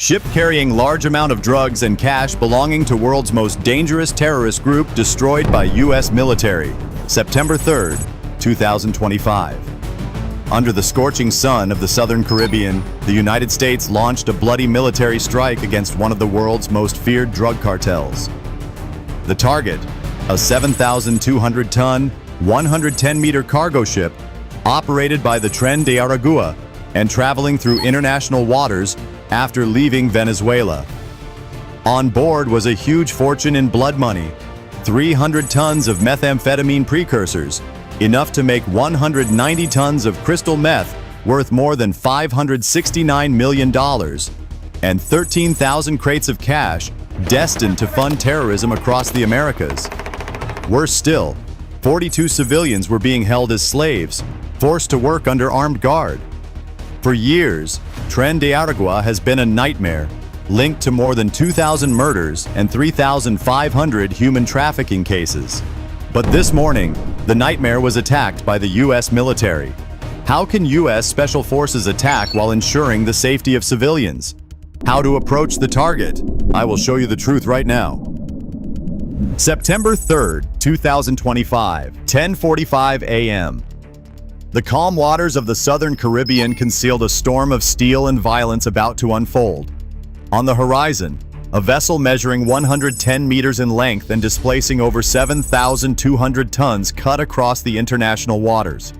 Ship carrying large amount of drugs and cash belonging to world's most dangerous terrorist group destroyed by U.S. military. September 3rd, 2025. Under the scorching sun of the Southern Caribbean, the United States launched a bloody military strike against one of the world's most feared drug cartels. The target, a 7,200-ton, 110-meter cargo ship operated by the Tren de Aragua and traveling through international waters after leaving Venezuela. On board was a huge fortune in blood money, 300 tons of methamphetamine precursors, enough to make 190 tons of crystal meth worth more than $569 million, and 13,000 crates of cash destined to fund terrorism across the Americas. Worse still, 42 civilians were being held as slaves, forced to work under armed guard. For years, Tren de Aragua has been a nightmare, linked to more than 2,000 murders and 3,500 human trafficking cases. But this morning, the nightmare was attacked by the U.S. military. How can U.S. Special Forces attack while ensuring the safety of civilians? How to approach the target? I will show you the truth right now. September 3rd, 2025, 10:45 a.m. The calm waters of the Southern Caribbean concealed a storm of steel and violence about to unfold. On the horizon, a vessel measuring 110 meters in length and displacing over 7,200 tons cut across the international waters.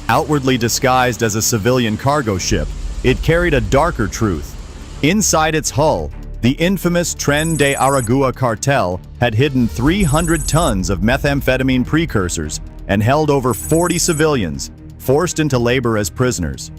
Outwardly disguised as a civilian cargo ship, it carried a darker truth. Inside its hull, the infamous Tren de Aragua cartel had hidden 300 tons of methamphetamine precursors and held over 40 civilians, forced into labor as prisoners.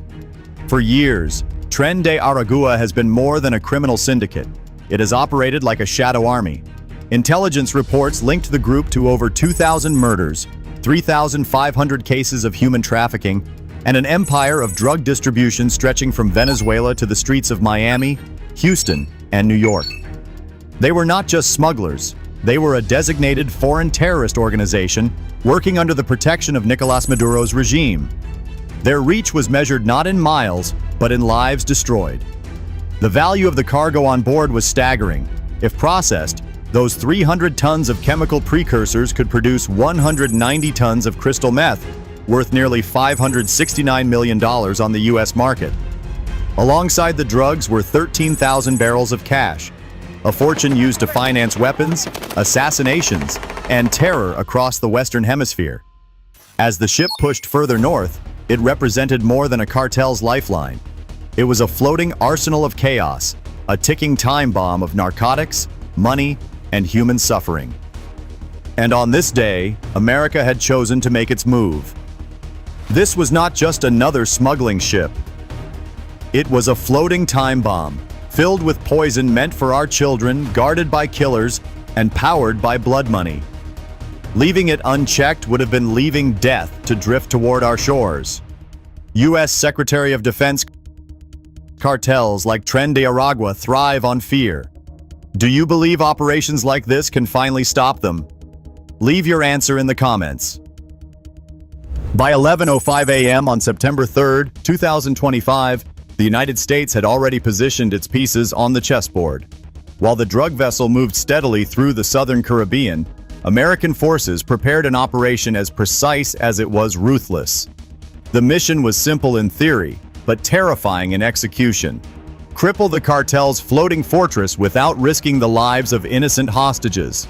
For years, Tren de Aragua has been more than a criminal syndicate. It has operated like a shadow army. Intelligence reports linked the group to over 2,000 murders, 3,500 cases of human trafficking, and an empire of drug distribution stretching from Venezuela to the streets of Miami, Houston, and New York. They were not just smugglers. They were a designated foreign terrorist organization working under the protection of Nicolas Maduro's regime. Their reach was measured not in miles, but in lives destroyed. The value of the cargo on board was staggering. If processed, those 300 tons of chemical precursors could produce 190 tons of crystal meth, worth nearly $569 million on the U.S. market. Alongside the drugs were 13,000 barrels of cash, a fortune used to finance weapons, assassinations, and terror across the Western Hemisphere. As the ship pushed further north, it represented more than a cartel's lifeline. It was a floating arsenal of chaos, a ticking time bomb of narcotics, money, and human suffering. And on this day, America had chosen to make its move. This was not just another smuggling ship. It was a floating time bomb, filled with poison meant for our children, guarded by killers, and powered by blood money. Leaving it unchecked would have been leaving death to drift toward our shores. U.S. Secretary of Defense cartels like Tren de Aragua thrive on fear. Do you believe operations like this can finally stop them? Leave your answer in the comments. By 11:05 a.m. on September 3rd, 2025, the United States had already positioned its pieces on the chessboard. While the drug vessel moved steadily through the Southern Caribbean, American forces prepared an operation as precise as it was ruthless. The mission was simple in theory, but terrifying in execution. Cripple the cartel's floating fortress without risking the lives of innocent hostages.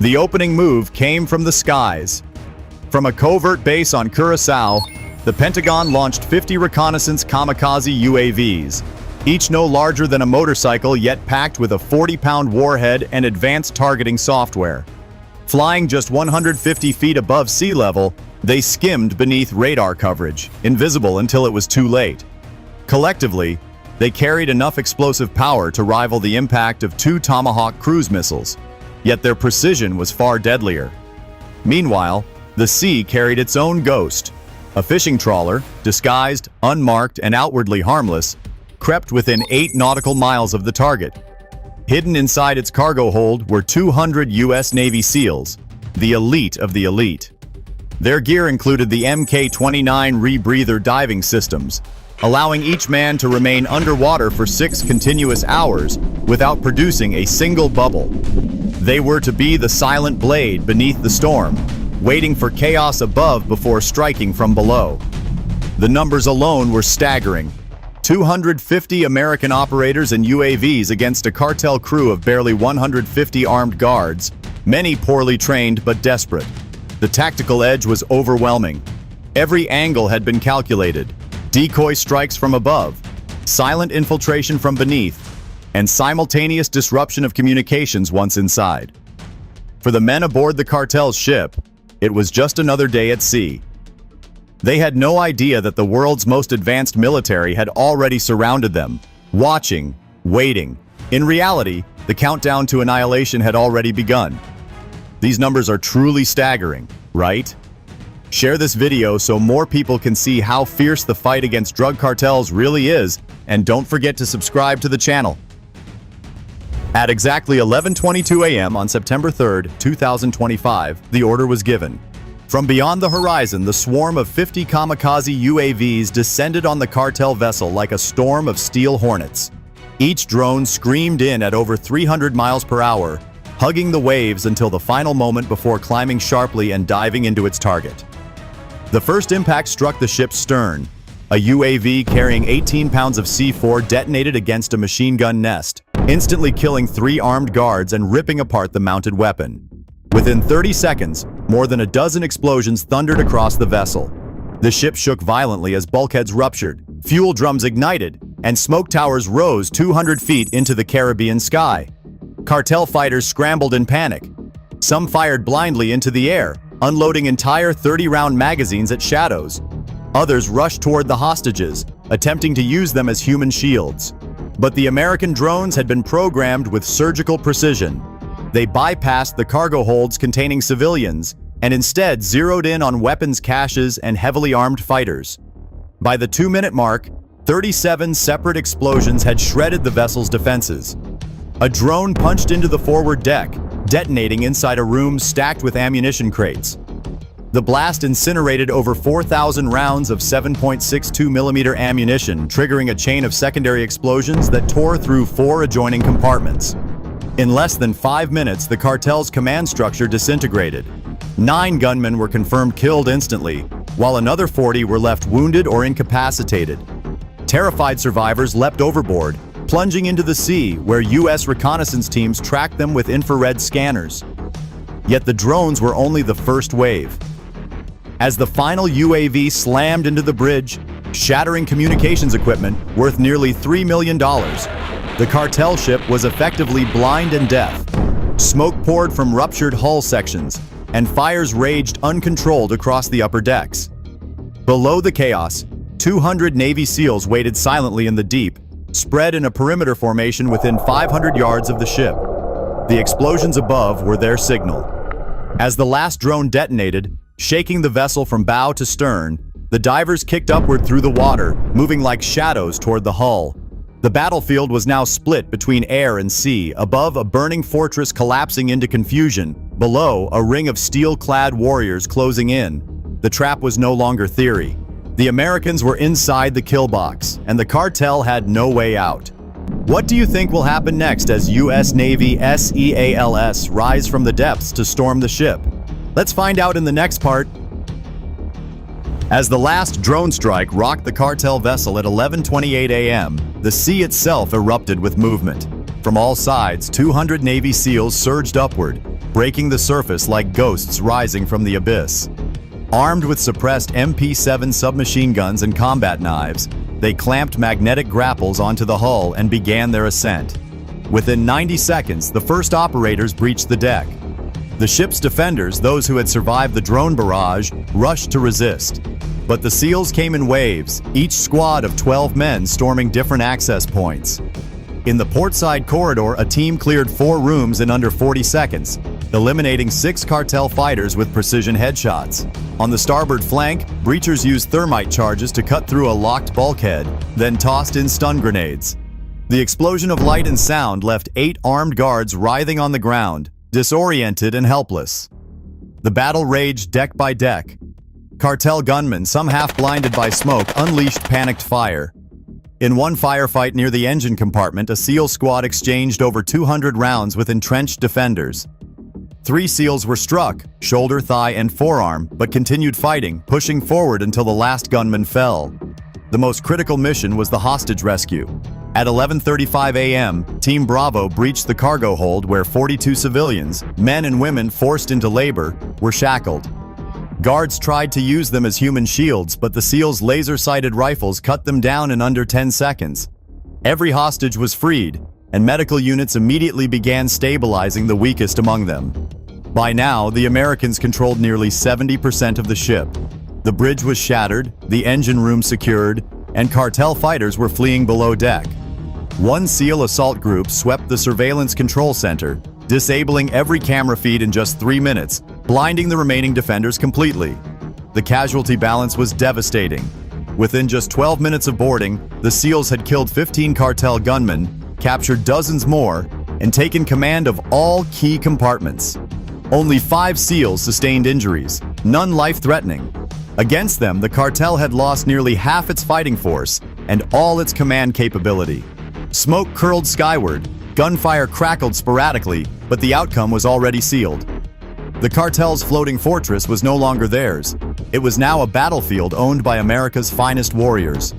The opening move came from the skies. From a covert base on Curaçao, the Pentagon launched 50 reconnaissance kamikaze UAVs, each no larger than a motorcycle yet packed with a 40-pound warhead and advanced targeting software. Flying just 150 feet above sea level, they skimmed beneath radar coverage, invisible until it was too late. Collectively, they carried enough explosive power to rival the impact of 2 Tomahawk cruise missiles, yet their precision was far deadlier. Meanwhile, the sea carried its own ghost. A fishing trawler, disguised, unmarked, and outwardly harmless, crept within 8 nautical miles of the target. Hidden inside its cargo hold were 200 U.S. Navy SEALs, the elite of the elite. Their gear included the Mk-29 rebreather diving systems, allowing each man to remain underwater for 6 continuous hours without producing a single bubble. They were to be the silent blade beneath the storm, waiting for chaos above before striking from below. The numbers alone were staggering. 250 American operators and UAVs against a cartel crew of barely 150 armed guards, many poorly trained but desperate. The tactical edge was overwhelming. Every angle had been calculated. Decoy strikes from above, silent infiltration from beneath, and simultaneous disruption of communications once inside. For the men aboard the cartel's ship, it was just another day at sea. They had no idea that the world's most advanced military had already surrounded them, watching, waiting. In reality, the countdown to annihilation had already begun. These numbers are truly staggering, right? Share this video so more people can see how fierce the fight against drug cartels really is, and don't forget to subscribe to the channel. At exactly 11:22 a.m. on September 3, 2025, the order was given. From beyond the horizon, the swarm of 50 kamikaze UAVs descended on the cartel vessel like a storm of steel hornets. Each drone screamed in at over 300 miles per hour, hugging the waves until the final moment before climbing sharply and diving into its target. The first impact struck the ship's stern. A UAV carrying 18 pounds of C4 detonated against a machine gun nest, instantly killing 3 armed guards and ripping apart the mounted weapon. Within 30 seconds, more than a dozen explosions thundered across the vessel. The ship shook violently as bulkheads ruptured, fuel drums ignited, and smoke towers rose 200 feet into the Caribbean sky. Cartel fighters scrambled in panic. Some fired blindly into the air, unloading entire 30-round magazines at shadows. Others rushed toward the hostages, attempting to use them as human shields. But the American drones had been programmed with surgical precision. They bypassed the cargo holds containing civilians and instead zeroed in on weapons caches and heavily armed fighters. By the 2-minute mark, 37 separate explosions had shredded the vessel's defenses. A drone punched into the forward deck, detonating inside a room stacked with ammunition crates. The blast incinerated over 4,000 rounds of 7.62mm ammunition, triggering a chain of secondary explosions that tore through 4 adjoining compartments. In less than 5 minutes, the cartel's command structure disintegrated. 9 gunmen were confirmed killed instantly, while another 40 were left wounded or incapacitated. Terrified survivors leapt overboard, plunging into the sea, where U.S. reconnaissance teams tracked them with infrared scanners. Yet the drones were only the first wave. As the final UAV slammed into the bridge, shattering communications equipment worth nearly $3 million, the cartel ship was effectively blind and deaf. Smoke poured from ruptured hull sections, and fires raged uncontrolled across the upper decks. Below the chaos, 200 Navy SEALs waited silently in the deep, spread in a perimeter formation within 500 yards of the ship. The explosions above were their signal. As the last drone detonated, shaking the vessel from bow to stern, the divers kicked upward through the water, moving like shadows toward the hull. The battlefield was now split between air and sea, above a burning fortress collapsing into confusion, below a ring of steel-clad warriors closing in. The trap was no longer theory. The Americans were inside the kill box, and the cartel had no way out. What do you think will happen next as U.S. Navy SEALs rise from the depths to storm the ship? Let's find out in the next part. As the last drone strike rocked the cartel vessel at 11:28 a.m., the sea itself erupted with movement. From all sides, 200 Navy SEALs surged upward, breaking the surface like ghosts rising from the abyss. Armed with suppressed MP-7 submachine guns and combat knives, they clamped magnetic grapples onto the hull and began their ascent. Within 90 seconds, the first operators breached the deck. The ship's defenders, those who had survived the drone barrage, rushed to resist. But the SEALs came in waves, each squad of 12 men storming different access points. In the portside corridor, a team cleared 4 rooms in under 40 seconds, eliminating 6 cartel fighters with precision headshots. On the starboard flank, breachers used thermite charges to cut through a locked bulkhead, then tossed in stun grenades. The explosion of light and sound left 8 armed guards writhing on the ground, disoriented and helpless. The battle raged deck by deck. Cartel gunmen, some half-blinded by smoke, unleashed panicked fire. In one firefight near the engine compartment, a SEAL squad exchanged over 200 rounds with entrenched defenders. 3 SEALs were struck, shoulder, thigh, and forearm, but continued fighting, pushing forward until the last gunman fell. The most critical mission was the hostage rescue. At 11:35 a.m., Team Bravo breached the cargo hold where 42 civilians, men and women forced into labor, were shackled. Guards tried to use them as human shields, but the SEALs' laser-sighted rifles cut them down in under 10 seconds. Every hostage was freed, and medical units immediately began stabilizing the weakest among them. By now, the Americans controlled nearly 70% of the ship. The bridge was shattered, the engine room secured, and cartel fighters were fleeing below deck. One SEAL assault group swept the surveillance control center, disabling every camera feed in just 3 minutes, blinding the remaining defenders completely. The casualty balance was devastating. Within just 12 minutes of boarding, the SEALs had killed 15 cartel gunmen, captured dozens more, and taken command of all key compartments. Only 5 SEALs sustained injuries, none life-threatening. Against them, the cartel had lost nearly half its fighting force and all its command capability. Smoke curled skyward, gunfire crackled sporadically, but the outcome was already sealed. The cartel's floating fortress was no longer theirs. It was now a battlefield owned by America's finest warriors.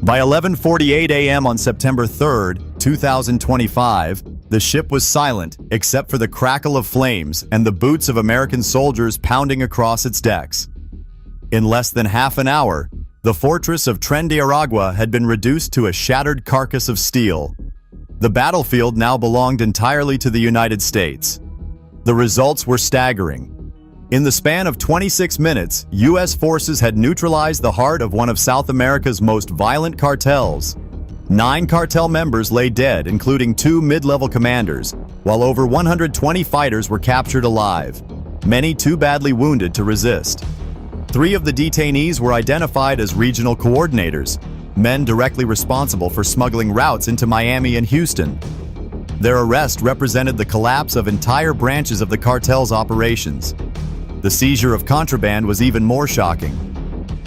By 11:48 a.m. on September 3, 2025, the ship was silent except for the crackle of flames and the boots of American soldiers pounding across its decks. In less than half an hour, the fortress of Tren de Aragua had been reduced to a shattered carcass of steel. The battlefield now belonged entirely to the United States. The results were staggering. In the span of 26 minutes, U.S. forces had neutralized the heart of one of South America's most violent cartels. 9 cartel members lay dead, including 2 mid-level commanders, while over 120 fighters were captured alive, many too badly wounded to resist. 3 of the detainees were identified as regional coordinators, men directly responsible for smuggling routes into Miami and Houston. Their arrest represented the collapse of entire branches of the cartel's operations. The seizure of contraband was even more shocking.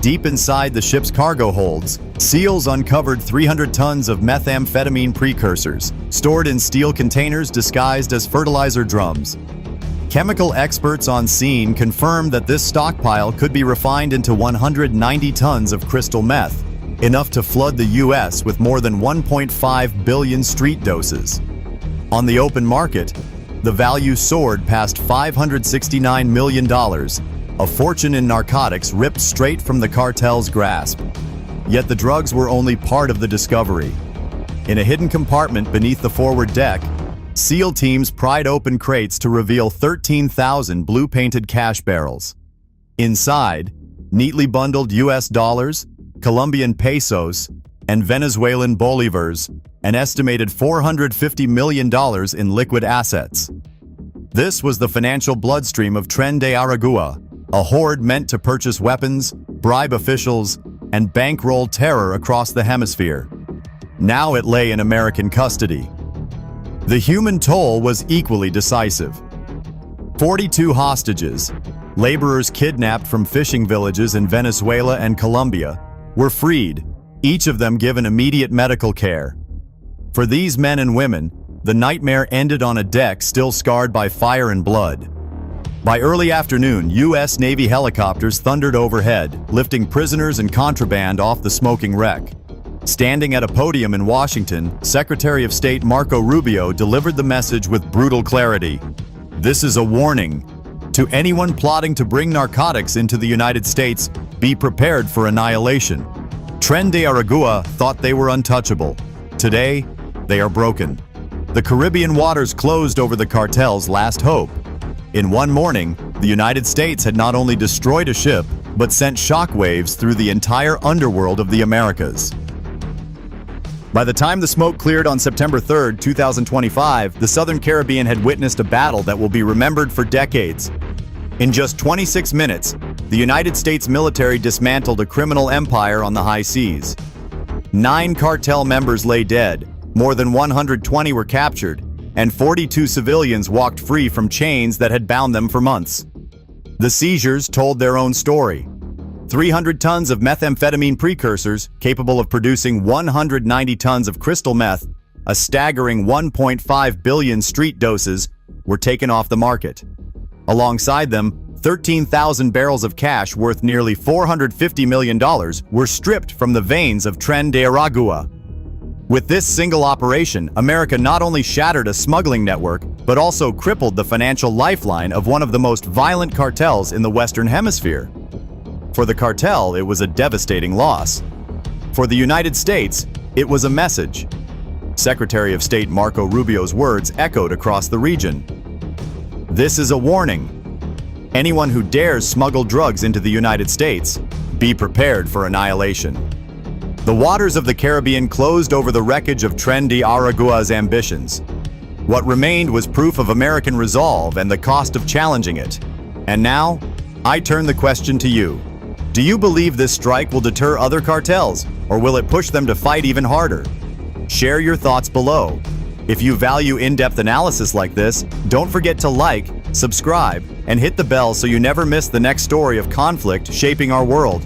Deep inside the ship's cargo holds, SEALs uncovered 300 tons of methamphetamine precursors, stored in steel containers disguised as fertilizer drums. Chemical experts on scene confirmed that this stockpile could be refined into 190 tons of crystal meth, enough to flood the U.S. with more than 1.5 billion street doses. On the open market, the value soared past $569 million, a fortune in narcotics ripped straight from the cartel's grasp. Yet the drugs were only part of the discovery. In a hidden compartment beneath the forward deck, SEAL teams pried open crates to reveal 13,000 blue-painted cash barrels. Inside, neatly bundled US dollars, Colombian pesos, and Venezuelan bolivars, an estimated $450 million in liquid assets. This was the financial bloodstream of Tren de Aragua, a horde meant to purchase weapons, bribe officials, and bankroll terror across the hemisphere. Now it lay in American custody. The human toll was equally decisive. 42 hostages, laborers kidnapped from fishing villages in Venezuela and Colombia, were freed, each of them given immediate medical care. For these men and women, the nightmare ended on a deck still scarred by fire and blood. By early afternoon, U.S. Navy helicopters thundered overhead, lifting prisoners and contraband off the smoking wreck. Standing at a podium in Washington, Secretary of State Marco Rubio delivered the message with brutal clarity. This is a warning. To anyone plotting to bring narcotics into the United States, be prepared for annihilation. Tren de Aragua thought they were untouchable. Today, they are broken. The Caribbean waters closed over the cartel's last hope. In one morning, the United States had not only destroyed a ship, but sent shockwaves through the entire underworld of the Americas. By the time the smoke cleared on September 3, 2025, the Southern Caribbean had witnessed a battle that will be remembered for decades. In just 26 minutes, the United States military dismantled a criminal empire on the high seas. 9 cartel members lay dead, more than 120 were captured, and 42 civilians walked free from chains that had bound them for months. The seizures told their own story. 300 tons of methamphetamine precursors, capable of producing 190 tons of crystal meth, a staggering 1.5 billion street doses, were taken off the market. Alongside them, 13,000 barrels of cash worth nearly $450 million were stripped from the veins of Tren de Aragua. With this single operation, America not only shattered a smuggling network, but also crippled the financial lifeline of one of the most violent cartels in the Western Hemisphere. For the cartel, it was a devastating loss. For the United States, it was a message. Secretary of State Marco Rubio's words echoed across the region. This is a warning. Anyone who dares smuggle drugs into the United States, be prepared for annihilation. The waters of the Caribbean closed over the wreckage of Tren de Aragua's ambitions. What remained was proof of American resolve and the cost of challenging it. And now, I turn the question to you. Do you believe this strike will deter other cartels, or will it push them to fight even harder? Share your thoughts below. If you value in-depth analysis like this, don't forget to like, subscribe, and hit the bell so you never miss the next story of conflict shaping our world.